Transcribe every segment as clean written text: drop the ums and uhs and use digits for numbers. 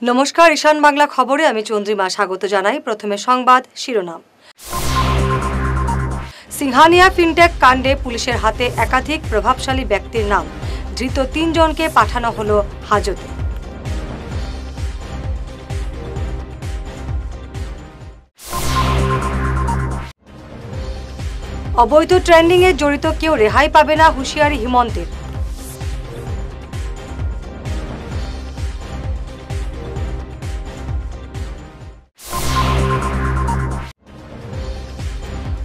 নমস্কার, ঈশান বাংলা খবরে আমি চন্দ্রিমা স্বাগত জানাই। প্রথমে সংবাদ শিরোনাম। সিংহানিয়া ফিনটেক কাণ্ডে পুলিশের হাতে একাধিক প্রভাবশালী ব্যক্তির নাম, ধৃত ৩ জনকে পাঠানো হলো হাজতে। অবৈধ ট্রেন্ডিংয়ে জড়িত কেউ রেহাই পাবে না, হুঁশিয়ারি হিমন্তের।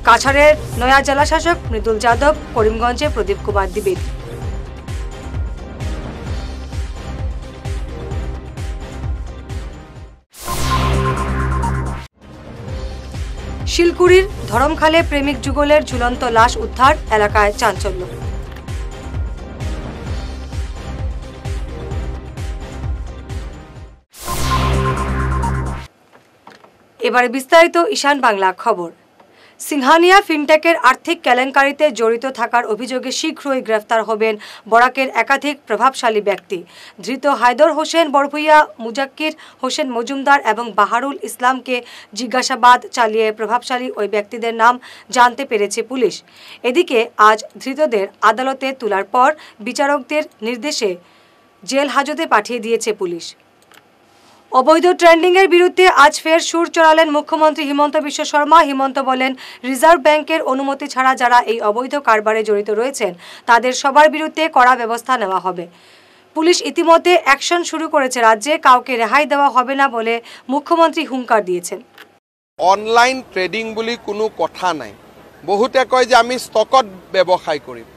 কাছাড়ের নয়া জেলাশাসক মৃদুল যাদব, করিমগঞ্জে প্রদীপ কুমার দ্বিবেদী। শিলকুড়ির ধরমখালে প্রেমিক যুগলের ঝুলন্ত লাশ উদ্ধার, এলাকায় চাঞ্চল্য। এবারে বিস্তারিত ঈশান বাংলা খবর। সিংহানিয়া ফিনটেকের আর্থিক কেলেঙ্কারিতে জড়িত থাকার অভিযোগে শীঘ্রই গ্রেফতার হবেন বরাকের একাধিক প্রভাবশালী ব্যক্তি। ধৃত হায়দর হোসেন বড়ভূইয়া, মুজাক্কির হোসেন মজুমদার এবং বাহারুল ইসলামকে জিজ্ঞাসাবাদ চালিয়ে প্রভাবশালী ওই ব্যক্তিদের নাম জানতে পেরেছে পুলিশ। এদিকে আজ ধৃতদের আদালতে তোলার পর বিচারকদের নির্দেশে জেল হাজতে পাঠিয়ে দিয়েছে পুলিশ। অবৈধ ট্রেন্ডিংয়ের বিরুদ্ধে আজ ফের সুর চড়ালেন মুখ্যমন্ত্রী হিমন্ত বিশ্ব শর্মা। হিমন্ত বলেন, রিজার্ভ ব্যাংকের অনুমতি ছাড়া যারা এই অবৈধ কারবারে জড়িত রয়েছেন তাদের সবার বিরুদ্ধে কড়া ব্যবস্থা নেওয়া হবে। পুলিশ ইতিমধ্যে অ্যাকশন শুরু করেছে। রাজ্যে কাউকে রেহাই দেওয়া হবে না বলে মুখ্যমন্ত্রী হুঙ্কার দিয়েছেন। অনলাইন ট্রেডিং বুলি কোনো কথা নাই। বহুতে কয় যে আমি ষ্টকত ব্যৱসায় কৰিম।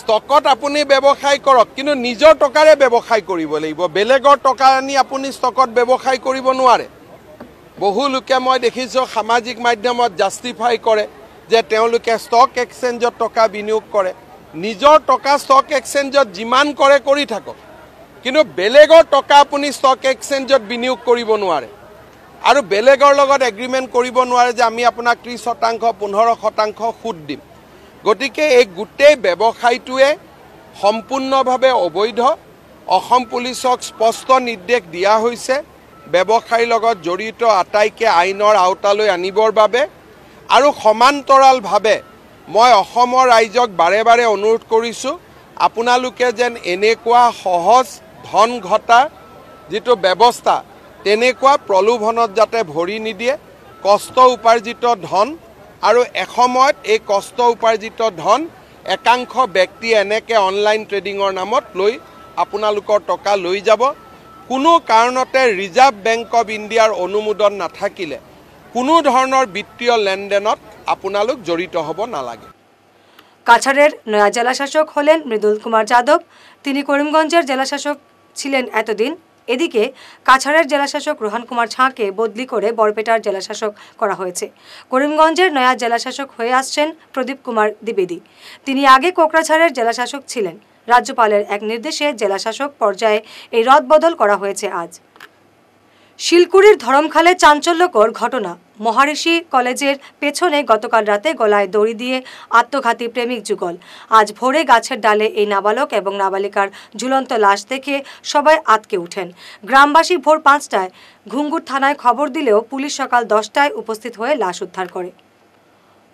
ষ্টকত আপুনি ব্যৱসায় কৰক, কিন্তু নিজৰ টকাৰে ব্যৱসায় কৰিব লাগিব। বেলেগৰ টকা আনি আপুনি ষ্টকত ব্যৱসায় কৰিব নোৱাৰে। বহু লোকে মই দেখিছোঁ সামাজিক মাধ্যমত জাষ্টিফাই কৰে যে তেওঁলোকে ষ্টক এক্সচেঞ্জত টকা বিনিয়োগ কৰে। নিজৰ টকা ষ্টক এক্সচেঞ্জত যিমান কৰে কৰি থাকক, কিন্তু বেলেগৰ টকা আপুনি ষ্টক এক্সচেঞ্জত বিনিয়োগ কৰিব নোৱাৰে। আৰু বেলেগৰ লগত এগ্ৰিমেণ্ট কৰিব নোৱাৰে যে আমি আপোনাক 30% 15% সুদ দিম। গতিকে এই গোটেই ব্যৱসায়টোৱে সম্পূৰ্ণভাৱে অবৈধ। অসম পুলিচক স্পষ্ট নিৰ্দেশ দিয়া হৈছে ব্যৱসায়ীৰ লগত জড়িত আটাইকে আইনৰ আওতালৈ আনিবৰ বাবে। আৰু সমান্তৰালভাৱে মই অসমৰ ৰাইজক বাৰে বাৰে অনুৰোধ কৰিছোঁ, আপোনালোকে যেন এনেকুৱা সহজ ধন ঘটা যিটো ব্যৱস্থা, তেনেকুৱা প্ৰলোভনত যাতে ভৰি নিদিয়ে। কষ্ট উপাৰ্জিত ধন আৰু এসময়ত এই কষ্ট উপাৰ্জিত ধন একাংশ ব্যক্তি এনেকৈ অনলাইন ট্ৰেডিঙৰ নামত লৈ আপোনালোকৰ টকা লৈ যাব। কোনো কাৰণতে ৰিজাৰ্ভ বেংক অৱ ইণ্ডিয়াৰ অনুমোদন নাথাকিলে কোনো ধৰণৰ বিত্তীয় লেনদেনত আপোনালোক জড়িত হ'ব নালাগে। কাছাড়ের নয়া জেলাশাসক হলেন মৃদুল কুমার যাদব। তিনি করিমগঞ্জের জেলাশাসক ছিলেন এতদিন। এদিকে কাছাড়ের জেলাশাসক রোহান কুমার ঝাকে বদলি করে বরপেটার জেলাশাসক করা হয়েছে। করিমগঞ্জের নয়া জেলাশাসক হয়ে আসছেন প্রদীপ কুমার দ্বিবেদী। তিনি আগে কোকরাঝাড়ের জেলাশাসক ছিলেন। রাজ্যপালের এক নির্দেশে জেলাশাসক পর্যায়ে এই রদবদল করা হয়েছে আজ। শিলকুড়ির ধরমখালে চাঞ্চল্যকর ঘটনা। মহারিষি কলেজের পেছনে গতকাল রাতে গলায় দড়ি দিয়ে আত্মঘাতী প্রেমিক যুগল। আজ ভোরে গাছের ডালে এই নাবালক এবং নাবালিকার ঝুলন্ত লাশ দেখে সবাই আঁতকে উঠেন। গ্রামবাসী ভোর 5টায় ঘুঙ্গুর থানায় খবর দিলেও পুলিশ সকাল 10টায় উপস্থিত হয়ে লাশ উদ্ধার করে।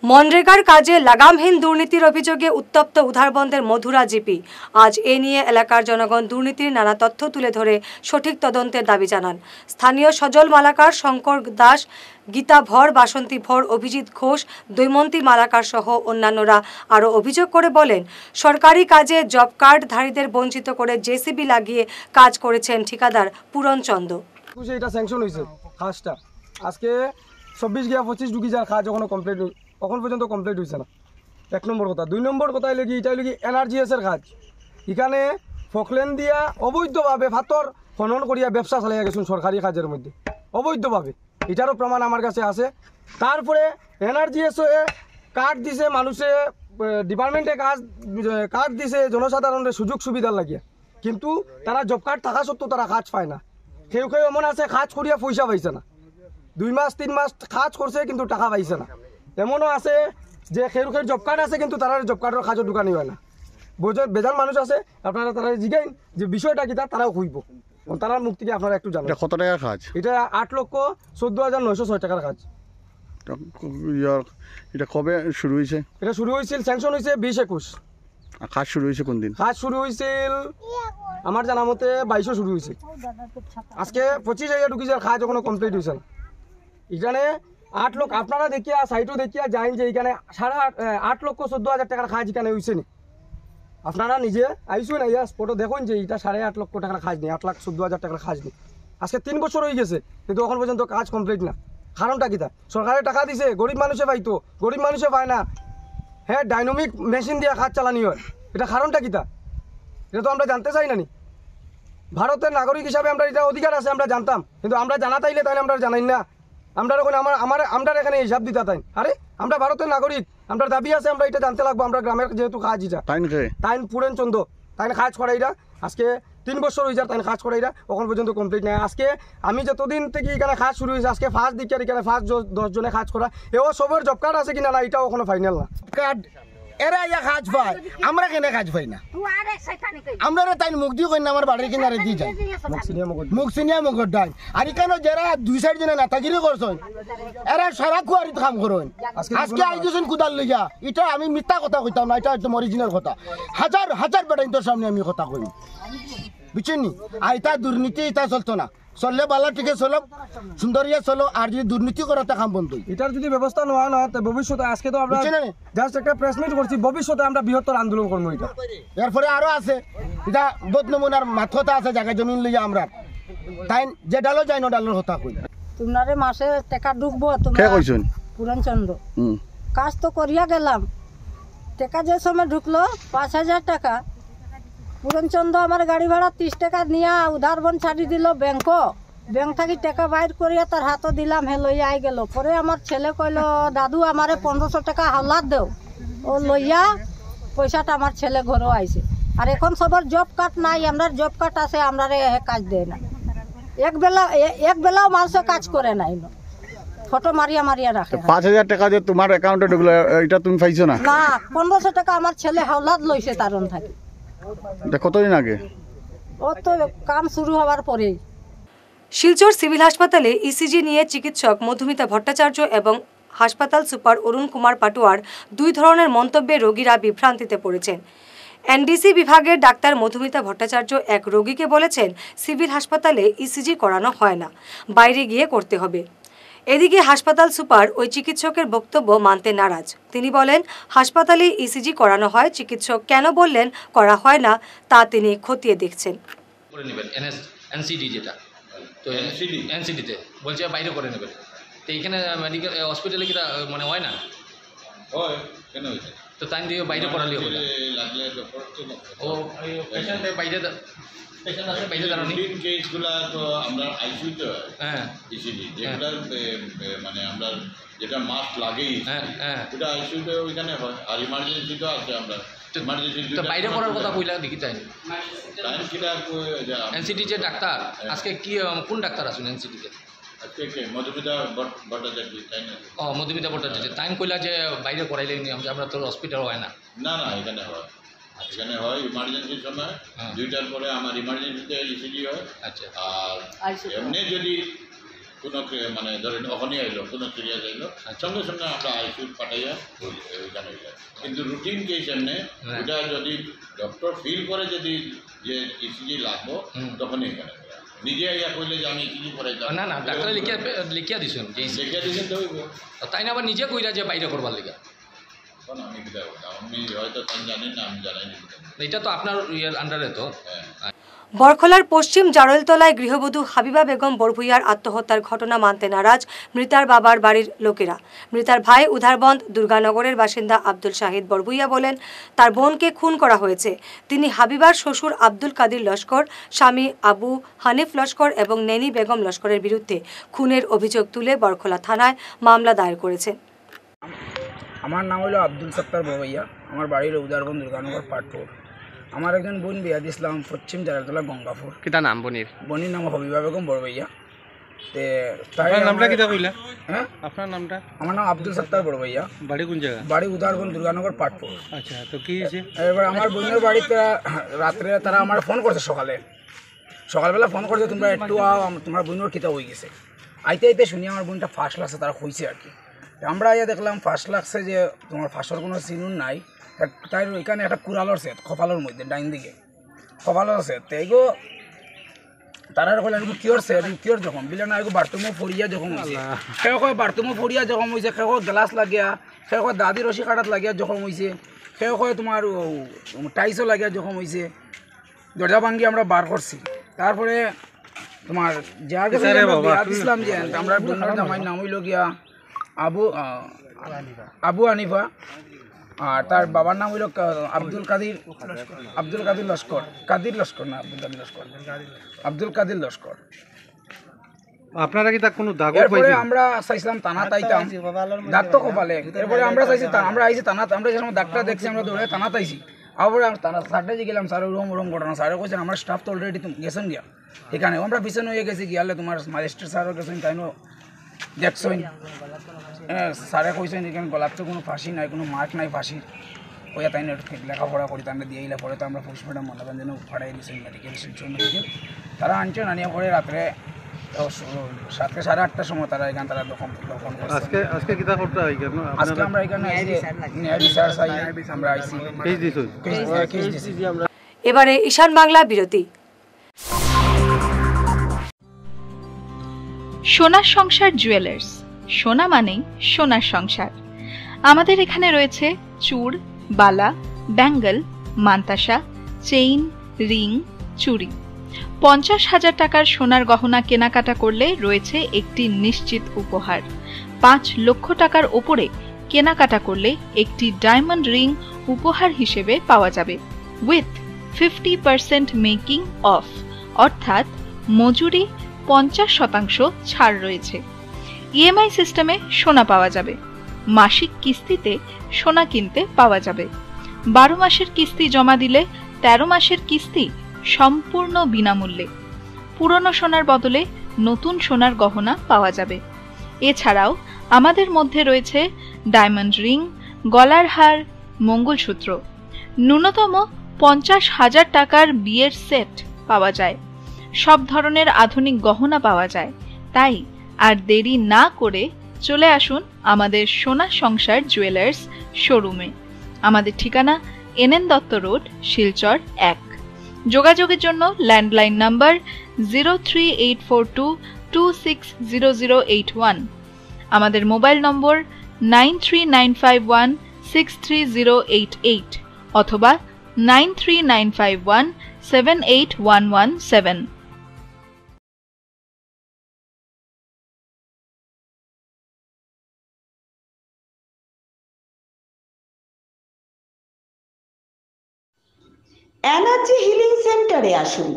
মনরেগার কাজে লাগামহীন দুর্নীতির অভিযোগে উত্তপ্ত উধারবন্দের মধুরা জিপি। আজ এ নিয়ে এলাকার জনগণ দুর্নীতির নানা তথ্য তুলে ধরে সঠিক তদন্তের দাবি জানান। স্থানীয় সজল মালাকার, শঙ্কর দাস, গীতা ভর, বাসন্তী ভর, অভিজিৎ ঘোষ, দৈমন্তী মালাকার সহ অন্যান্যরা আরও অভিযোগ করে বলেন, সরকারি কাজে জব কার্ডধারীদের বঞ্চিত করে জেসিবি লাগিয়ে কাজ করেছেন ঠিকাদার পূরণচন্দ্র। এটা স্যাংশন হয়েছে কাজটা আজকে 24-25 ঢুকি যাওয়ার কাজ এখনো কমপ্লিট, এখন পর্যন্ত কমপ্লিট হয়েছে না। 1 নম্বর কথা। 2 নম্বর কথা হলো কি, এটা হলো কি এনআরজিএসের কাজ। এখানে ফকলেন দিয়া অবৈধভাবে পাথর খনন করিয়া ব্যবসা চালাইয়া গেছেন সরকারি কাজের মধ্যে অবৈধভাবে। এটারও প্রমাণ আমার কাছে আছে। তারপরে এনআরজিএসে কার্ড দিছে, মানুষে ডিপার্টমেন্টে কার্ড দিছে জনসাধারণের সুযোগ সুবিধার লাগিয়া, কিন্তু তারা জব কার্ড থাকা সত্ত্বেও তারা কাজ পায় না। কেউ কেউ এমন আছে কাজ করিয়া পয়সা পাইছে না, 2 মাস 3 মাস কাজ করছে কিন্তু টাকা পাইছে না। এমনও আছে যে খেরুখের জব কার্ড আছে কিন্তু তারা জব কার্ডের কাজও ঢুকানি হয় না। বেজান মানুষ আছে, আপনারা তারা জিগাইন যে বিষয়টা কি তারাও কইব। তার মুখ থেকে আপনারা একটু জানেন কত টাকার কাজ? এটা 8,14,906 টাকার কাজ। এটা কবে শুরু হয়েছে? এটা শুরু হয়েছিল, স্যাংশন হয়েছে 20-21। কাজ শুরু হয়েছে কোন দিন? কাজ শুরু হয়েছিল আমার জানা মতে 22 শুরু হয়েছে। আজকে 25,000 ঢুকিছে, কাজ এখনো কমপ্লিট হয়েছে না। এখানে 8 লক্ষ, আপনারা দেখিয়া সাইটও দেখিয়া যাইন যে এখানে 8,14,000 টাকার কাজ এখানে হয়েছে নি। আপনারা নিজে আইসুন না, ইয়া স্পটও দেখুন যে এটা 8.5 লক্ষ টাকার কাজ নেই, 8,14,000 টাকার কাজ নেই। আজকে 3 বছর হয়ে গেছে কিন্তু এখন পর্যন্ত কাজ কমপ্লিট না। কারণটা কিতা? সরকারের টাকা দিছে, গরিব মানুষে পাইতো, গরিব মানুষে পায় না। হ্যাঁ, ডাইনামিক মেশিন দিয়ে কাজ চালানি হয়, এটা কারণটা কিতা? এটা তো আমরা জানতে চাই না নি। ভারতের নাগরিক হিসাবে আমরা এটা অধিকার আছে, আমরা জানতাম, কিন্তু আমরা জানা তাইলে তাই আমরা জানাই না। আমরা এখন আমরা এখানে হিসাব দিতে তাই, আরে আমরা ভারতের নাগরিক, আমরা দাবি আছে, আমরা এটা জানতে লাগবো। আমরা গ্রামের যেহেতু কাজ এটা তাইন পুরেন চন্দ্র তাইন কাজ করা এটা আজকে 3 বছর হয়ে যায়, তাই কাজ করা এটা এখন পর্যন্ত কমপ্লিট নাই। আজকে আমি যতদিন থেকে এখানে কাজ শুরু হয়েছে, আজকে ফার্স্ট দিকে এখানে ফার্স্ট 10 জনে কাজ করা, এও সবার জব কার্ড আছে কিনা না এটাও এখনো ফাইনাল না। কার্ড এরা ইয়া কাজ পায়, আমরা কেন কাজ পাই না? আমরা তাই মুখ দিয়ে কই না, আমার বাড়ির কিনারে দিয়ে যায় মুখ সিনিয়া মুখ ডাই। আর এখানে যারা 2-4 জনে নেতাগিরি করছেন এরা সারা কুয়ারিত কাম করেন। আজকে আই গেছেন কুদাল লইয়া, এটা আমি মিথ্যা কথা কইতাম না, এটা একদম অরিজিনাল কথা। হাজার হাজার বেটাইন্তর সামনে আমি কথা কই, বুঝছেন নি? আর এটা দুর্নীতি এটা চলতো না, চললে বালা ঠিকই চলো, সুন্দরিয়া চলো। আর যদি দুর্নীতি করাতে কাম বন্ধ, এটার যদি ব্যবস্থা নেওয়া না হয় ভবিষ্যতে, আজকে তো আমরা জাস্ট একটা প্রেস মিট করছি, ভবিষ্যতে আমরা বৃহত্তর আন্দোলন করবো। এটা এরপরে আরো আছে, এটা বহুত নমুনার মাথা আছে, জায়গা জমিন লইয়া আমরা তাই যে ডালো যাই না ডালোর কথা কই। তোমারে মাসে টাকা ঢুকবো, কে তোমরা কইছেন? পুরনচন্দ্র। কাজ তো করিয়া গেলাম, টাকা যে সময় ঢুকলো 5,000 টাকা। পুরনচন্দ্র আমার গাড়ি ভাড়া 30 টাকা নিয়ে উধার বন ছাড়ি দিল ব্যাংক থাকি টাকা বাইর করিয়া তার হাতও দিলাম, হে লইয়া আই গেল। পরে আমার ছেলে কইল, দাদু আমারে 1500 টাকা হাওলাত দেও। ও লইয়া পয়সাটা আমার ছেলে ঘরও আইছে। আর এখন সবার জব কার্ড নাই, আমরা জব কার্ড আছে, আমরা কাজ দেয় না। এক বেলাও মানুষ কাজ করে নাই, ফটো মারিয়া মারিয়া রাখে। 5,000 টাকা যে তোমার অ্যাকাউন্টে ঢুকলো, এটা তুমি পাইছো না? না, 1500 টাকা আমার ছেলে হাওলাত লইছে তারন থাকি। এটা কতদিন আগে? ও তো কাম শুরু হওয়ার পরেই। শিলচর সিভিল হাসপাতালে ইসিজি নিয়ে চিকিৎসক মধুমিতা ভট্টাচার্য এবং হাসপাতাল সুপার অরুণ কুমার পাটোয়ার 2 ধরনের মন্তব্যে রোগীরা বিভ্রান্তিতে পড়েছেন। এনডিসি বিভাগের ডাক্তার মধুমিতা ভট্টাচার্য এক রোগীকে বলেছেন সিভিল হাসপাতালে ইসিজি করানো হয় না, বাইরে গিয়ে করতে হবে। এদিকে হাসপাতাল সুপার ওই চিকিৎসকের বক্তব্য মানতে নারাজ। তিনি বলেন হাসপাতালে ইসিজি করানো হয়, চিকিৎসক কেন বললেন করা হয় না তা তিনি খতিয়ে দেখছেন। এনসিডি যেটা তো এনসিডিতে বলছে বাইরে করে নেবেন, তো এইখানে মেডিকেল হসপিটালে কি মানে হয় না? হয়, কেন হয়েছে? তো তাই দিয়ে বাইরে করালে হবে লাগলে ও পেশেন্ট বাইরে পেশেন্ট আছে বাইরে দাঁড়ানি কেসগুলা তো আমরা আইসিইউতে হয়। হ্যাঁ, ইসিডি যেগুলার মানে আমরা যেটা মাস্ক লাগেই ওটা আইসিইউতে ওইখানে হয়। আর ইমার্জেন্সি তো আছে, আমরা ইমার্জেন্সি তো বাইরে করার কথা কইলা দেখি তাই টাইম কিটা এনসিডি যে ডাক্তার আজকে কি কোন ডাক্তার আছেন এনসিডিতে? মধুমিতা ভট্টাচার্য তাই না? ও মধুমিতা ভট্টাচার্য তাই কইলা যে বাইরে করাইলে আমরা তো হসপিটাল হয় না। না না, এখানে হয়, এখানে হয় ইমার্জেন্সির সময় 2টার পরে আমার ইমার্জেন্সিতে ইসিজি হয়। আচ্ছা, আর এমনি যদি কোনো মানে ধরেন ওখানে আইলো, কোনো সিরিয়াস আইলো, সঙ্গে সঙ্গে আমরা আইসিইউ পাঠাইয়া ওইখানে যায়। কিন্তু রুটিন কেস এমনি ওটা যদি ডক্টর ফিল করে যদি যে ইসিজি লাগবো তখনই এখানে নিজে ইয়া করলে যে আমি ইসিজি করাইতাম না না, ডাক্তার লিখিয়া দিছেন যে লিখিয়া দিয়েছেন তো তাই না, আবার নিজে কইরা যে বাইরে করবার লিগা আমি কিটা আমি হয়তো তাই জানি না, আমি জানাইনি। এটা তো আপনার ইয়ের আন্ডারে তো। বরখলার পশ্চিম জারলতলায় গৃহবধূ হাবিবা বেগম বরভুইয়ার আত্মহত্যার ঘটনা মানতে নারাজ মৃতার বাবার বাড়ির লোকেরা। মৃতার ভাই উধারবন্দ দুর্গানগরের বাসিন্দা আব্দুল শাহিদ বরভুইয়া বলেন তার বোনকে খুন করা হয়েছে। তিনি হাবিবার শ্বশুর আব্দুল কাদির লস্কর, স্বামী আবু হানিফ লস্কর এবং নেনি বেগম লস্করের বিরুদ্ধে খুনের অভিযোগ তুলে বরখলা থানায় মামলা দায়ের করেছেন। আমার নাম হলো আব্দুল সত্তার বরভুইয়া, আমার বাড়ির উদারবন্দ দুর্গানগর পাটপুর। আমার একজন বোন বিয়া দিয়েছিলাম পশ্চিম জারলতলা গঙ্গাপুর। কিতা নাম বোনের? বোনের নাম হাবিবা বেগম বরভুইয়া। তে তাই নামটা কিতা কইলা? হ্যাঁ, আপনার নামটা? আমার নাম আব্দুল সত্তার বরভুইয়া। বাড়ি কোন জায়গা? বাড়ি উদারবন্দ দুর্গানগর পাটপুর। আচ্ছা, তো কি হয়েছে? এবার আমার বোনের বাড়িতে রাত্রে তারা আমার ফোন করছে, সকালবেলা ফোন করছে তোমরা একটু আও, তোমার বোনের খিতা হয়ে গেছে। আইতে আইতে শুনি আমার বোনটা ফার্স্ট লাগছে, তারা হয়েছে আর কি। আমরা আইয়া দেখলাম ফার্স্ট লাগছে যে তোমার ফাঁসর কোনো চিনুন নাই, তাই ওইখানে একটা কুড়ালোর সেট কপালের মধ্যে ডাইন দিকে কপালের সেট। তো এইগো তারা কইলে কিওর সেট কিওর যখন বিলে না এগো বাথরুমও ফরিয়া যখন হয়েছে, কেউ কয় বাথরুমও ফরিয়া যখন হয়েছে, কেউ গ্লাস লাগিয়া, কেউ কয় দাদি রশি কাটাত লাগিয়া যখন হয়েছে, কেউ কয় তোমার টাইসও লাগিয়া যখন হয়েছে। দরজা ভাঙ্গি আমরা বার করছি। তারপরে তোমার যা গেছে দিছিলাম যে আমরা বোনের জামাইয়ের নাম হইল গিয়া আবু আনিফা, আর তার বাবার নাম হইল আব্দুল কাদির লস্কর, আব্দুল কাদির লস্কর। আপনারা কি তা কোনো দাগ এরপরে আমরা চাইছিলাম থানা তাইতাম, দাগ তো কপালে। এরপরে আমরা চাইছি আমরা আইছি থানা, আমরা যখন দাগটা দেখছি আমরা দৌড়ে থানা তাইছি। আবার স্যারটা যে গেলাম, স্যার ওরম ঘটনা, স্যারে কইছেন আমার স্টাফ তো অলরেডি গেছেন গিয়া এখানে, আমরা পিছনে হয়ে গেছি গিয়ালে তোমার ম্যাজিস্ট্রেট স্যারও গেছেন, তাইনও দেখছেন। স্যারে কইছেন এখানে গলার তো কোনো ফাঁসি নাই, কোনো মার্ক নাই ফাঁসির, ওইয়া তাই লেখাপড়া করি তাই দিয়ে এলে পরে তো আমরা পোস্টমর্টম মনে যেন ফাড়াই দিয়েছেন মেডিকেল মেডিকেল। তারা আনছেন, আনিয়া পরে রাত্রে 7:30 সময় তারা এখানে তারা দখল আজকে কিতা করতে হয় কেন? আজকে আমরা এখানে ন্যায় বিচার চাই, আমরা আইছি কেস দিছি। এবারে ঈশান বাংলা বিরতি। সোনার সংসার জুয়েলার্স, সোনা মানেই সোনার সংসার। আমাদের এখানে রয়েছে চূড়, বালা, ব্যাঙ্গল, মান্তাসা, চেইন, রিং, চুড়ি। 50,000 টাকার সোনার গহনা কেনাকাটা করলে রয়েছে একটি নিশ্চিত উপহার। 5 লক্ষ টাকার ওপরে কেনাকাটা করলে একটি ডায়মন্ড রিং উপহার হিসেবে পাওয়া যাবে উইথ 50% মেকিং অফ, অর্থাৎ মজুরি 50% ছাড় রয়েছে। ইএমআই সিস্টেমে সোনা পাওয়া যাবে। মাসিক কিস্তিতে সোনা কিনতে পাওয়া যাবে। 12 মাসের কিস্তি জমা দিলে 13 মাসের কিস্তি সম্পূর্ণ বিনামূল্যে। পুরনো সোনার বদলে নতুন সোনার গহনা পাওয়া যাবে। এছাড়াও আমাদের মধ্যে রয়েছে ডায়মন্ড রিং, গলার হার, মঙ্গলসূত্র। ন্যূনতম 50,000 টাকার বিয়ের সেট পাওয়া যায়। সব ধরনের আধুনিক গহনা পাওয়া যায়। তাই আর দেরি না করে চলে আসুন আমাদের সোনা সংসার জুয়েলার্স শোরুমে। আমাদের ঠিকানা NN দত্ত রোড, শিলচর 1। যোগাযোগের জন্য ল্যান্ডলাইন নাম্বার 03842260081, আমাদের মোবাইল নম্বর 9395163088 অথবা 9395178117। এনার্জি হিলিং সেন্টারে আসুন।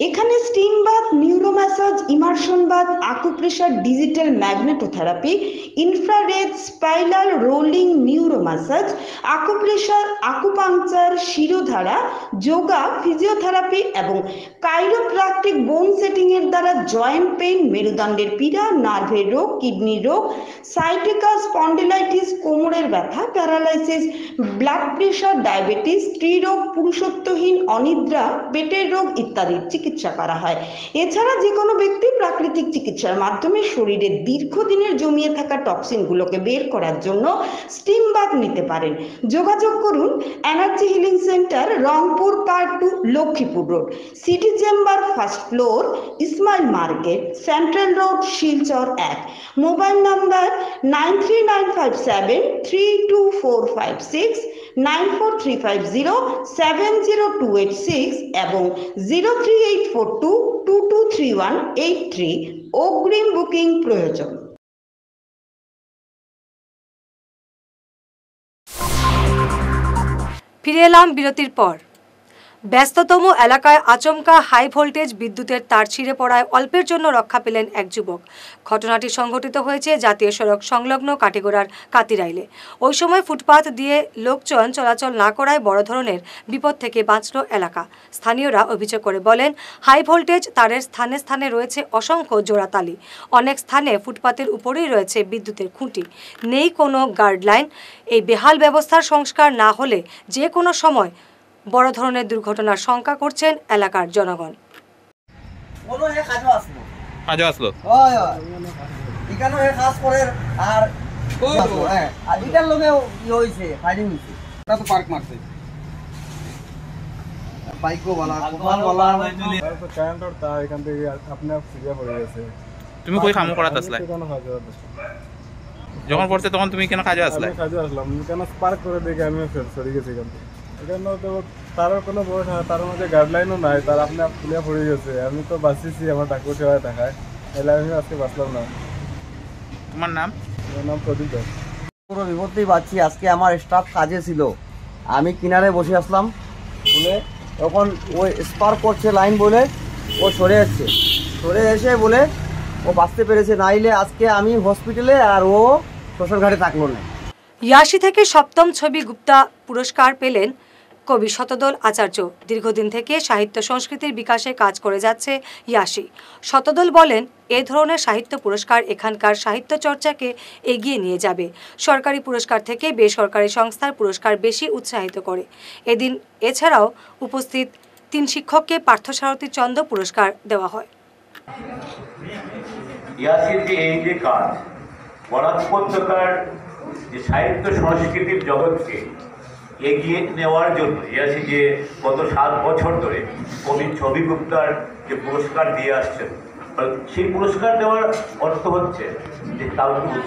এখানে steam bath, neuro massage, immersion bath, acupressure, digital magnetotherapy, infrared, spiral, rolling, neuro massage, acupressure, acupuncture, shirodhara, yoga, physiotherapy এবং কাইরোপ্র্যাকটিক বোন সেটিং এর দ্বারা জয়েন্ট পেইন, মেরুদণ্ডের পীড়া, নার্ভের রোগ, কিডনি রোগ, সাইটিকা, স্পন্ডিলাইটিস, কোমরের ব্যথা, প্যারালাইসিস, ব্লাড প্রেশার, ডায়াবেটিস, স্ত্রীরোগ, পুরুষত্বহীন, অনিদ্রা, পেটের রোগ ইত্যাদির চিকিৎসা করা হয়। এছাড়া যে কোনো ব্যক্তি প্রাকৃতিক চিকিৎসার মাধ্যমে শরীরে দীর্ঘদিনের জমিয়ে থাকা টক্সিনগুলোকে বের করার জন্য স্টিম বাথ নিতে পারেন। যোগাযোগ করুন energy healing centre, Rangpur part 2, Lakshmipur road, city chamber, first floor, Ismail market, central road, Silchar 1। Mobile number 9395732456, 9435070286 এবং 03842223183। অগ্রিম বুকিং প্রয়োজন। ফিরে এলাম বিরতির পর। ব্যস্ততম এলাকায় আচমকা হাই ভোল্টেজ বিদ্যুতের তার ছিঁড়ে পড়ায় অল্পের জন্য রক্ষা পেলেন এক যুবক। ঘটনাটি সংঘটিত হয়েছে জাতীয় সড়ক সংলগ্ন কাটিগড়ার কাতিরাইলে। ওই সময় ফুটপাত দিয়ে লোকজন চলাচল না করায় বড় ধরনের বিপদ থেকে বাঁচল এলাকা। স্থানীয়রা অভিযোগ করে বলেন, হাই ভোল্টেজ তারের স্থানে স্থানে রয়েছে অসংখ্য জোড়াতালি। অনেক স্থানে ফুটপাতের উপরেই রয়েছে বিদ্যুতের খুঁটি, নেই কোনো গার্ডলাইন। এই বেহাল ব্যবস্থার সংস্কার না হলে যে কোনো সময় বড় ধরনের দুর্ঘটনার শঙ্কা করছেন এলাকার জনগণ। কোনো হে কাজও আসলো কাজও আসলো হয় হয় এখানে হে কাজ করে আর হ্যাঁ আর এটার লগে হইছে ফাইটিং হইছে এটা তো পার্ক মারছে বাইকও वाला কোপাল वाला তো কারেন্টর তার এখান থেকে আপনি সিরিয়া পড়ে গেছে তুমি কই কাম করাত আসলা যখন পড়তে তখন তুমি কেন কাজে আসলা আমি কাজে আসলাম কেন পার্ক করে দেখে আমি সরে গেছি এখান থেকে এখানে তো তার কোনো বয়স না তার মধ্যে গাইডলাইনও নাই তার আপনি ফুলিয়া পড়ে গেছে আমি তো বাঁচিছি আমার ডাক্তার সেবায় টাকায় এলে আমি আজকে বাঁচলাম না তোমার নাম আমার নাম প্রদীপ দাস পুরো বিপদেই বাঁচছি আজকে আমার স্টাফ কাজে ছিল আমি কিনারে বসে আসলাম বলে তখন ওই স্পার্ক করছে লাইন বলে ও সরে এসে বলে ও বাঁচতে পেরেছে নাইলে আজকে আমি হসপিটালে আর ও শ্মশানঘাটে থাকলো না। ইয়াশি থেকে সপ্তম ছবি গুপ্তা পুরস্কার পেলেন কবি শতদল আচার্য। দীর্ঘদিন থেকে সাহিত্য সংস্কৃতির বিকাশে কাজ করে যাচ্ছে ইয়াশি। শতদল বলেন, এ ধরনের সাহিত্য পুরস্কার এখানকার সাহিত্য চর্চাকে এগিয়ে নিয়ে যাবে। সরকারি পুরস্কার থেকে বেসরকারি সংস্থার পুরস্কার বেশি উৎসাহিত করে। এদিন এছাড়াও উপস্থিত 3 শিক্ষককে পার্থসারথী চন্দ্র পুরস্কার দেওয়া হয়। ইয়াসির যে এই যে কাজ বরাক উপত্যকার যে সাহিত্য সংস্কৃতির জগৎকে এগিয়ে নেওয়ার জন্য ইয়াসি যে গত 7 বছর ধরে কবি ছবি গুপ্তার যে পুরস্কার দিয়ে আসছেন, সেই পুরস্কার দেওয়ার অর্থ হচ্ছে যে কাউকে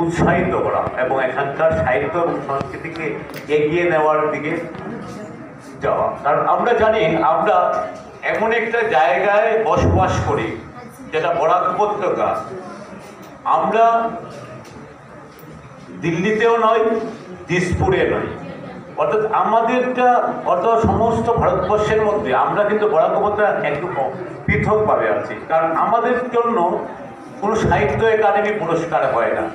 উৎসাহিত করা এবং এখানকার সাহিত্য এবং সংস্কৃতিকে এগিয়ে নেওয়ার দিকে যাওয়া। কারণ আমরা জানি আমরা এমন একটা জায়গায় বসবাস করি যেটা বরাক উপত্যকা। আমরা দিল্লিতেও নয়, দিসপুরে নয়, অর্থাৎ আমাদেরটা অর্থাৎ সমস্ত ভারতবর্ষের মধ্যে আমরা কিন্তু বরাক উপত্যকা একটু পৃথকভাবে আছি। কারণ আমাদের জন্য কোনো সাহিত্য একাডেমি পুরস্কার হয় না,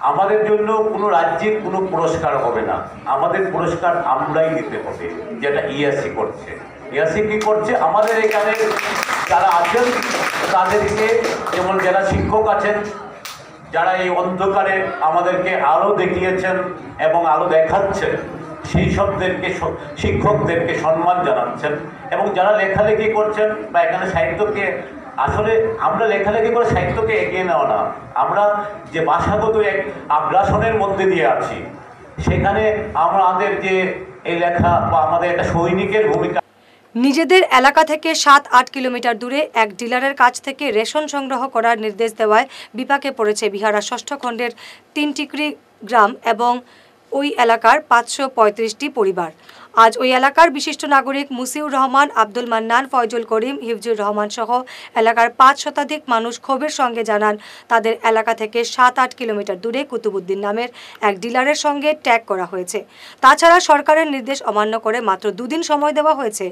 আমাদের জন্য কোনো রাজ্যের কোনো পুরস্কার হবে না, আমাদের পুরস্কার আমরাই দিতে হবে, যেটা ইয়াসি করছে। ইয়াসি কি করছে, আমাদের এখানে যারা আছেন তাদেরকে, যেমন যারা শিক্ষক আছেন, যারা এই অন্ধকারে আমাদেরকে আলো দেখিয়েছেন এবং আলো দেখাচ্ছেন, সেই সবদেরকে শিক্ষকদেরকে সম্মান জানাচ্ছেন। এবং যারা লেখালেখি করছেন বা এখানে সাহিত্যকে, আসলে আমরা লেখালেখি করে সাহিত্যকে এগিয়ে নেওয়া না, আমরা যে ভাষাগত এক আগ্রাসনের মধ্যে দিয়ে আছি, সেখানে আমাদের যে এই লেখা বা আমাদের একটা সৈনিকের ভূমিকা। নিজেদের এলাকা থেকে 7-8 কিলোমিটার দূরে এক ডিলারের কাছ থেকে রেশন সংগ্রহ করার নির্দেশ দেওয়ায় বিপাকে পড়েছে বিহারা 6ষ্ঠ খণ্ডের 3 টিকরি গ্রাম এবং ওই এলাকার 535টি পরিবার। আজ ওই এলাকার বিশিষ্ট নাগরিক মুসিউর রহমান, আব্দুল মান্নান, ফয়জুল করিম, হিফজুর রহমান সহ এলাকার 5 শতাধিক মানুষ ক্ষোভের সঙ্গে জানান, তাদের এলাকা থেকে 7-8 কিলোমিটার দূরে কুতুবুদ্দিন নামের এক ডিলারের সঙ্গে ট্যাগ করা হয়েছে। তাছাড়া সরকারের নির্দেশ অমান্য করে মাত্র 2 দিন সময় দেওয়া হয়েছে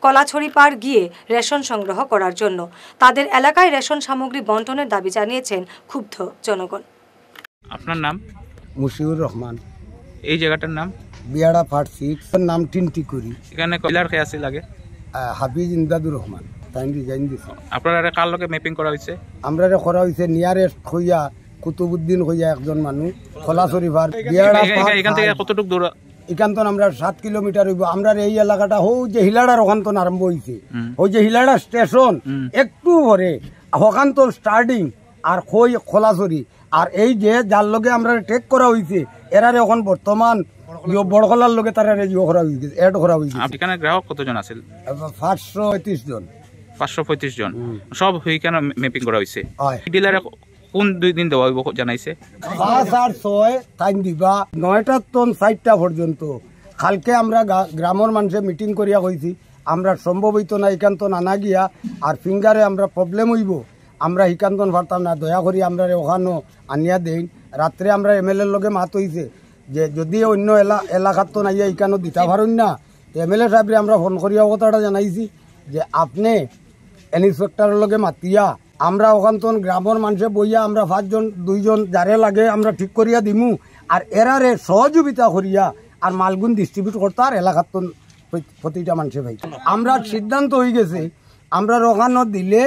কলাছড়ি পার গিয়ে রেশন সংগ্রহ করার জন্য। তাদের এলাকায় রেশন সামগ্রী বন্টনের দাবি জানিয়েছেন ক্ষুব্ধ জনগণ। আপনার নাম? মুশিউর রহমান। এই জায়গাটার নাম? বিয়াড়া ফাট 6, নাম টিনটিকুরি। এখানে কয়লার খেয়ে আছে লাগে? হাফিজ ইমদাদুর রহমান তাই ডিজাইন দিছে। আপনারা কার লগে ম্যাপিং করা হয়েছে? আমরা করা হয়েছে নিয়ারেস্ট হইয়া কুতুবুদ্দিন হইয়া একজন মানুষ কলাছড়ি পার। এখান থেকে কতটুকু দূর? এখান তো আমরা 7 কিলোমিটার হইব। আমরা এই এলাকাটা হো যে হিলাড়ার ওখান তো আরম্ভ হয়েছে, ওই যে হিলাড়া স্টেশন একটু পরে ওখান তো স্টার্টিং আর হই খোলাছড়ি। আর এই যে যার লগে আমরা টেক করা হয়েছে এরারে এখন বর্তমান বড়খলার লগে তারা রেজিও করা হয়েছে, এড করা হয়েছে। এখানে গ্রাহক কতজন আছে? 535 জন। 535 জন সব হই কেন ম্যাপিং করা হয়েছে? ডিলারে কোন 2 দিন দেওয়া হইব জানাইছে? 5 আর 6 টাইম দিবা 9টা টন 4টা পর্যন্ত। কালকে আমরা গ্রামের মানুষে মিটিং করিয়া কইছি আমরা সম্ভব হইতো না এখান তো নানা গিয়া আর ফিঙ্গারে আমরা প্রবলেম হইব, আমরা হিকান্তন পারতাম না, দয়া করি আমরা ওখানো আনিয়া দেন। রাত্রে আমরা এমএলএর লগে মাত হইছে যে যদি অন্য এলাকার তো নাইয়া এখানো দিতে পারেন না, এমএলএ সাহেবরে আমরা ফোন করিয়া কথাটা জানাইছি যে আপনি ইন্সপেক্টরের লগে মাতিয়া আমরা ওখান তো গ্রামের মানুষে বইয়া আমরা 5 জন 2 জন যারে লাগে আমরা ঠিক করিয়া দিমু আর এরারে সহযোগিতা করিয়া আর মালগুন ডিস্ট্রিবিউট করতে আর এলাকার তো প্রতিটা মানুষে ভাই। আমরা সিদ্ধান্ত হয়ে গেছে আমরা ওখানো দিলে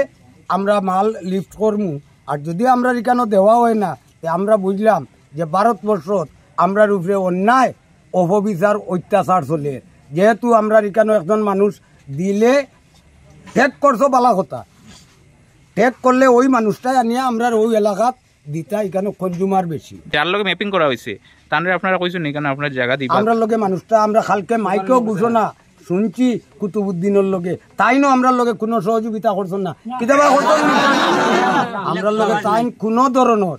আমরা মাল লিফট করমু, আর যদি আমরা এখানে দেওয়া হয় না আমরা বুঝলাম যে ভারতবর্ষত আমরার উপরে অন্যায় অপবিচার অত্যাচার চলে। যেহেতু আমরা এখানে একজন মানুষ দিলে ঠেক করছো বালা কথা, ঠেক করলে ওই মানুষটাই আনিয়া আমরা ওই এলাকাত দিতা, এখানে কনজুমার বেশি। যার লগে ম্যাপিং করা হয়েছে তাহলে আপনারা কইছেন এখানে আপনার জায়গা দিবা? আমরা লগে মানুষটা আমরা খালকে মাইকেও ঘোষণা শুনছি কুতুবুদ্দিনের লগে, তাই না আমরা লগে কোনো সহযোগিতা করছেন না, কিতাবা করছেন না আমরা লগে তাই কোনো ধরনের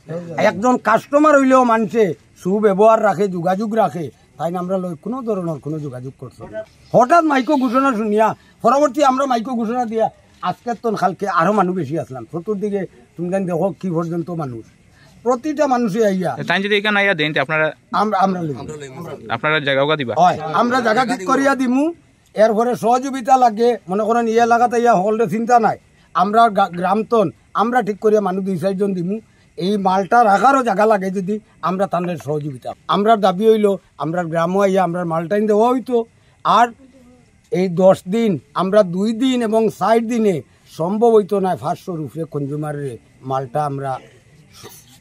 একজন কাস্টমার হইলেও মানুষে সুব্যবহার রাখে, যোগাযোগ রাখে, তাই না আমরা লগে কোনো ধরনের কোনো যোগাযোগ করছেন না। হঠাৎ মাইকো ঘোষণা শুনিয়া পরবর্তী আমরা মাইকো ঘোষণা দিয়া আজকের তো খালকে আরো মানুষ বেশি আসলাম, চতুর্দিকে তুমি দেখো কি পর্যন্ত মানুষ, প্রতিটা মানুষই আইয়া তাই যদি এখানে আইয়া দেন আপনারা আপনারা জায়গা দিবা? হয় আমরা জায়গা ঠিক করিয়া দিমু, এরপরে সহযোগিতা লাগে মনে করেন এই এলাকাতে ইয়া হলে চিন্তা নাই, আমরা গ্রামতন আমরা ঠিক করিয়া মানুষ 2-4 জন দিমু, এই মালটা রাখারও জায়গা লাগে যদি আমরা তাদের সহযোগিতা। আমরা দাবি হইল আমরা গ্রামও আইয়া আমরা মালটাইন দেওয়া হইতো, আর এই 10 দিন আমরা 2 দিন এবং 4 দিনে সম্ভব হইতো না 500 রুপে কনজুমারের মালটা আমরা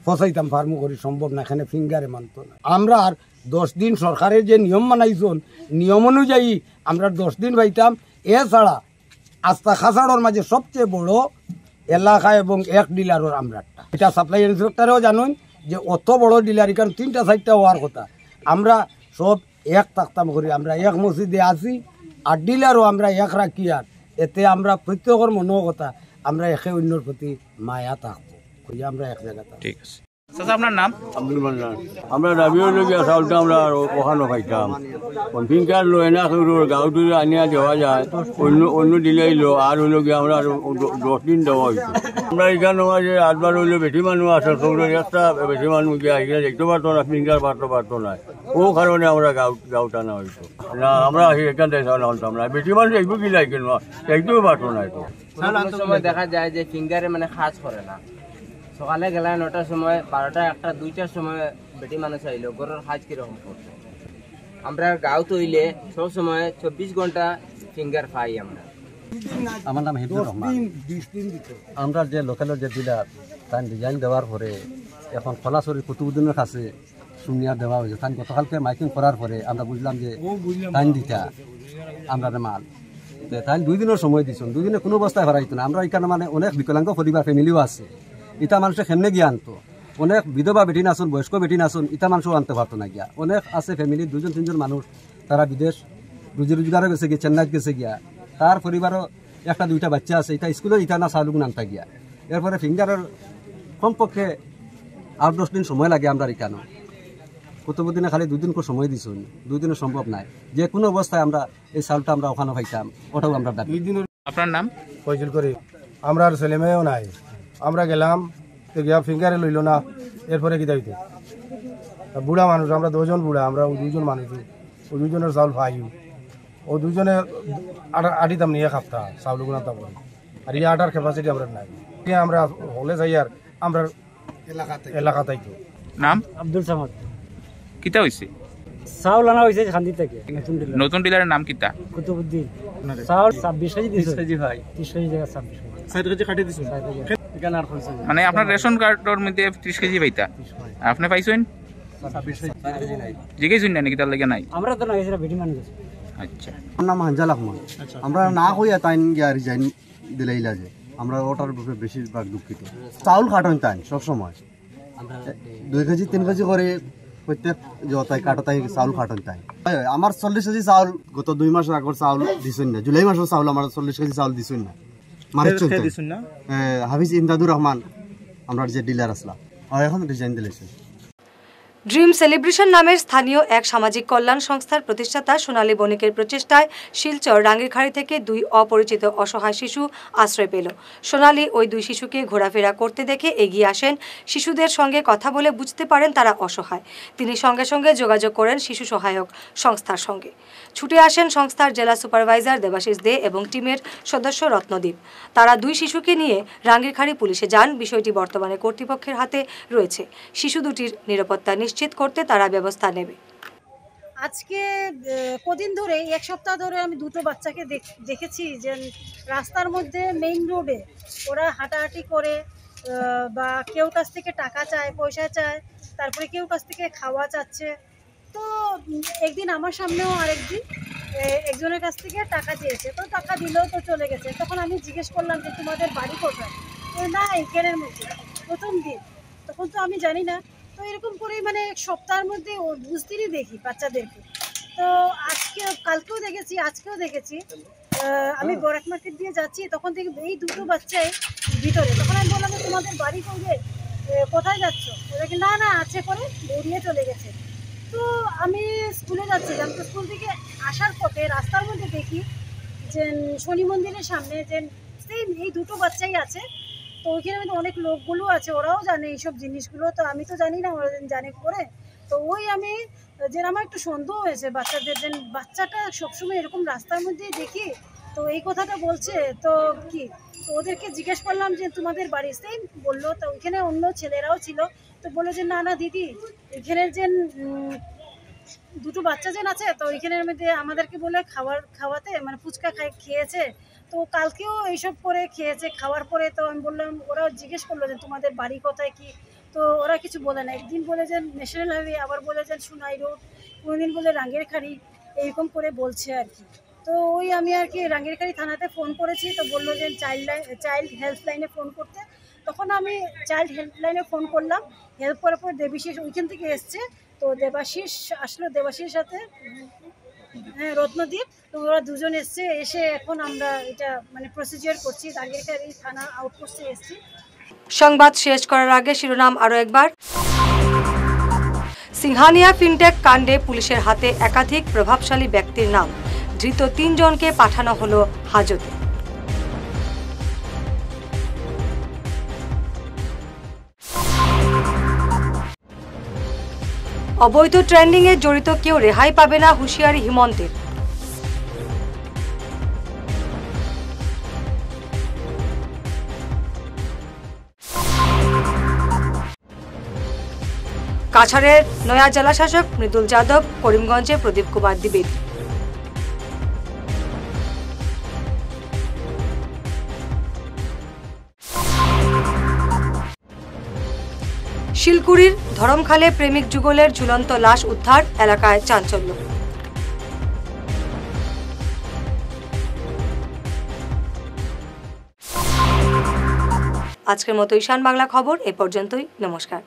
ফসাইতাম, ফার্মো করি সম্ভব না, এখানে ফিঙ্গারে মানত না। আমরা আর 10 দিন সরকারের যে নিয়ম মানাইছেন নিয়ম অনুযায়ী আমরা 10 দিন পাইতাম। এছাড়া আস্তা খাসাড়োর মাঝে সবচেয়ে বড় এলাকা এবং এক ডিলারের আমরা একটা, এটা সাপ্লাই ইন্সপেক্টরেও জানেন যে অত বড় ডিলার এখানে 3-4টা হওয়ার কথা, আমরা সব এক থাকতাম করি, আমরা এক মসজিদে আছি আর ডিলারও আমরা এক রাখি, আর এতে আমরা প্রত্যেকের মনেও কথা আমরা একে অন্যর প্রতি মায়া থাকবো, আমরা এক জায়গাতে। ঠিক আছে, আপনার নাম? আব্দুল মান্নান। আমরা দাবিও লগিয়া চাউলটা আমরা ওখানে খাইতাম, ফিঙ্কার লো এনা গাঁওটো আনিয়া দেওয়া যায়, অন্য দিলেইলো আর হইল গিয়ে আমরা 10 দিন দেওয়া হয়েছে। আমরা এখানে যে আটবার হইলে বেশি মানুষ আছে, সৌরের একটা বেশি মানুষ গিয়ে এখানে দেখতে পারতো না, ফিঙ্কার পারতো না, ও কারণে আমরা গাঁও টানা হইতো না, আমরা এখান থেকে আনতাম না, বেশি মানুষ একটু গিলাই কেন একটুও পারতো না। তো সময় দেখা যায় যে ফিঙ্গারে মানে কাজ করে না, সকালে গেলে 9টার সময়, 12টা 1টা 2টার সময় বেটি মানুষ আইলো, গরুর কাজ কিরকম করতো। আমরা গাঁও তৈলে সব সময় 24 ঘন্টা ফিঙ্গার পাই আমরা। আমার নাম হিবুর রহমান। আমরা যে লোকালের যে ডিলার তার ডিজাইন দেওয়ার পরে এখন খোলাসরি কুতুবুদ্দিনের কাছে শুনিয়া দেওয়া হয়েছে, তাই গতকালকে মাইকিং করার পরে আমরা বুঝলাম যে টাইম দিতা আমরা মাল তাই 2 দিনের সময় দিচ্ছেন, 2 দিনে কোনো অবস্থায় হারাইতো না। আমরা এখানে মানে অনেক বিকলাঙ্গ পরিবার ফ্যামিলিও আছে, ইটা মানুষে কেমনে গিয়ে আনতো, অনেক বিধবা বেটি নাচুন, বয়স্ক বেটি নাচুন, ইটা মানুষও আনতে পারতো না গিয়া। অনেক আছে ফ্যামিলি 2-3 মানুষ তারা বিদেশ রুজি রোজগারও গেছে গিয়ে, চেন্নাইত গেছে গিয়া, তার পরিবারও 1-2টা বাচ্চা আছে, এটা স্কুলের ইটা না চালুক আনতা গিয়া। এরপরে ফিঙ্গারের কমপক্ষে 8-10 দিন সময় লাগে আমরা এখানে, কুতুবুদ্দিনে খালি 2 দিন করে সময় দিছুন, 2 দিনে সম্ভব নাই, যে কোনো অবস্থায় আমরা এই চাউলটা আমরা ওখানে পাইতাম, ওটাও আমরা দাবি। আপনার নাম? ফয়জুল করি। আমরা আর ছেলেমেয়েও নাই, আমরা গেলাম তো গিয়া ফিঙ্গারে লইল না, এরপরে কি দাইতে বুড়া মানুষ, আমরা 2 জন বুড়া, আমরা 2 জন মানুষ, ও 2 জনের চাউল পাই, ও 2 জনে আটিতাম নিয়ে খাপতা চাউল গুণাতা করি, আর ইয়ে আটার ক্যাপাসিটি আমরা নাই, আমরা হলে যাই আর আমরা এলাকাতেই। নাম? আব্দুল সামাদ। কিতা হইছে? চাউল আনা হয়েছে খান্দি থেকে, নতুন ডিলারের নাম কিতা? কুতুবুদ্দিন। চাউল 26 কেজি দিছে, 30 কেজি ভাই, 30 কেজি জায়গা 26 কেজি, 60 কেজি কাটি দিছেন এখানে আর কইছেন, মানে আপনার রেশন কার্ডের মধ্যে 30 কেজি পাইতা, আপনি পাইছেন 26 কেজি নাই, জিজ্ঞেস না কিতা লাগে নাই? আমরা তো না এসরা বেটি মানুষ। আচ্ছা, আমার নাম হানজাল আহমদ। আমরা না কইয়া তাই গিয়া রিজাইন দিলাইলা যে আমরা ওটার ব্যাপারে বেশিরভাগ দুঃখিত। চাউল কাটন তাই সব সময় 2 কেজি 3 কেজি করে প্রত্যেক জতাই কাটাতাই চাউল কাটন তাই। আমার 40 কেজি চাউল গত 2 মাস আগর চাউল দিছেন না, জুলাই মাসের চাউল আমার 40 কেজি চাউল দিছেন না, মানে চলতে দিছেন না। হাফিজ ইমদাদুর রহমান আমরা যে ডিলার আসলাম, আর এখন রিজাইন দিলেছে। ড্রিম সেলিব্রেশন নামের স্থানীয় এক সামাজিক কল্যাণ সংস্থার প্রতিষ্ঠাতা সোনালী বণিকের প্রচেষ্টায় শিলচর রাঙ্গিরখাড়ি থেকে 2 অপরিচিত অসহায় শিশু আশ্রয় পেল। সোনালী ওই 2 শিশুকে ঘোরাফেরা করতে দেখে এগিয়ে আসেন, শিশুদের সঙ্গে কথা বলে বুঝতে পারেন তারা অসহায়। তিনি সঙ্গে সঙ্গে যোগাযোগ করেন শিশু সহায়ক সংস্থার সঙ্গে। ছুটে আসেন সংস্থার জেলা সুপারভাইজার দেবাশিস দে এবং টিমের সদস্য রত্নদীপ। তারা 2 শিশুকে নিয়ে রাঙ্গিরখাড়ি পুলিশে যান। বিষয়টি বর্তমানে কর্তৃপক্ষের হাতে রয়েছে। শিশু দুটির নিরাপত্তা নিশ্চিত করতে তারা ব্যবস্থা নেবে। আজকে কদিন ধরে 1 সপ্তাহ ধরে আমি 2টো বাচ্চাকে দেখেছি যে রাস্তার মধ্যে মেইন রোডে ওরা হাঁটাহাঁটি করে, বা কেউ কাছ থেকে টাকা চায়, পয়সা চায়, তারপরে কেউ কাছ থেকে খাওয়া চাচ্ছে। তো একদিন আমার সামনেও আরেকদিন একজনের কাছ থেকে টাকা চেয়েছে, তো টাকা দিলেও তো চলে গেছে। তখন আমি জিজ্ঞেস করলাম যে তোমাদের বাড়ি কোথায়? না এখানের মধ্যে, প্রথম দিন, তখন তো আমি জানি না। তো এরকম করেই মানে এক সপ্তাহের মধ্যে ও বুঝতেই দেখি বাচ্চাদেরকে। তো আজকে কালকেও দেখেছি, আজকেও দেখেছি। আমি বরাক মার্কেট দিয়ে যাচ্ছি, তখন থেকে এই দুটো বাচ্চাই ভিতরে। তখন আমি বললাম তোমাদের বাড়ি করবে, কোথায় যাচ্ছ? ওদেরকে না না আছে করে বেরিয়ে চলে গেছে। তো আমি স্কুলে যাচ্ছিলাম, তো স্কুল থেকে আসার পথে রাস্তার মধ্যে দেখি যে শনি মন্দিরের সামনে যে সেম এই দুটো বাচ্চাই আছে। তো ওইখানে মধ্যে অনেক লোকগুলো আছে, ওরাও জানে এইসব জিনিসগুলো, তো আমি তো জানি না, ওরা জানে করে। তো ওই আমি যে আমার একটু সন্দেহ হয়েছে বাচ্চাদের, যে বাচ্চাটা সবসময় এরকম রাস্তার মধ্যেই দেখি, তো এই কথাটা বলছে। তো কি, তো ওদেরকে জিজ্ঞেস করলাম যে তোমাদের বাড়ি, সেম বললো। তো ওইখানে অন্য ছেলেরাও ছিল, তো বললো যে না না দিদি, এখানের যে দুটো বাচ্চা যেন আছে, তো ওইখানের মধ্যে আমাদেরকে বলে খাওয়াতে মানে ফুচকা খেয়েছে। তো কালকেও এইসব করে খেয়েছে, খাওয়ার পরে। তো আমি বললাম, ওরা জিজ্ঞেস করলো যে তোমাদের বাড়ি কোথায় কি, তো ওরা কিছু বলে না। একদিন বলে যে ন্যাশনাল হাইওয়ে, আবার বলে যে সোনাই রোড, কোনোদিন বলে রাঙ্গেরখাড়ি, এইরকম করে বলছে আর কি। তো ওই আমি আর কি রাঙ্গেরখাড়ি থানাতে ফোন করেছি, তো বললো যে চাইল্ড হেল্পলাইনে ফোন করতে। তখন আমি চাইল্ড হেল্পলাইনে ফোন করলাম, হেল্প করার পর দেবাশিস ওইখান থেকে এসছে। তো দেবাশিস আসলো, দেবাশিসের সাথে হ্যাঁ রত্নদ্বীপ, তো ওরা দুজন এসছে। এসে এখন আমরা এটা মানে প্রসিজিওর করছি, রাঙ্গেরখাড়ি থানা আউটপোস্টে এসছি। সংবাদ শেষ করার আগে শিরোনাম আরও একবার। সিংহানিয়া ফিনটেক কাণ্ডে পুলিশের হাতে একাধিক প্রভাবশালী ব্যক্তির নাম, ধৃত 3 জনকে পাঠানো হলো হাজতে। অবৈধ ট্রেন্ডিংয়ে জড়িত কেউ রেহাই পাবে না, হুঁশিয়ারি হিমন্তের। কাছাড়ের নয়া জেলাশাসক মৃদুল যাদব, করিমগঞ্জে প্রদীপ কুমার দ্বিবেদী। শিলকুড়ির ধরমখালে প্রেমিক যুগলের ঝুলন্ত লাশ উদ্ধার, এলাকায় চাঞ্চল্য। আজকের মতো ঈশান বাংলা খবর এ পর্যন্তই। নমস্কার।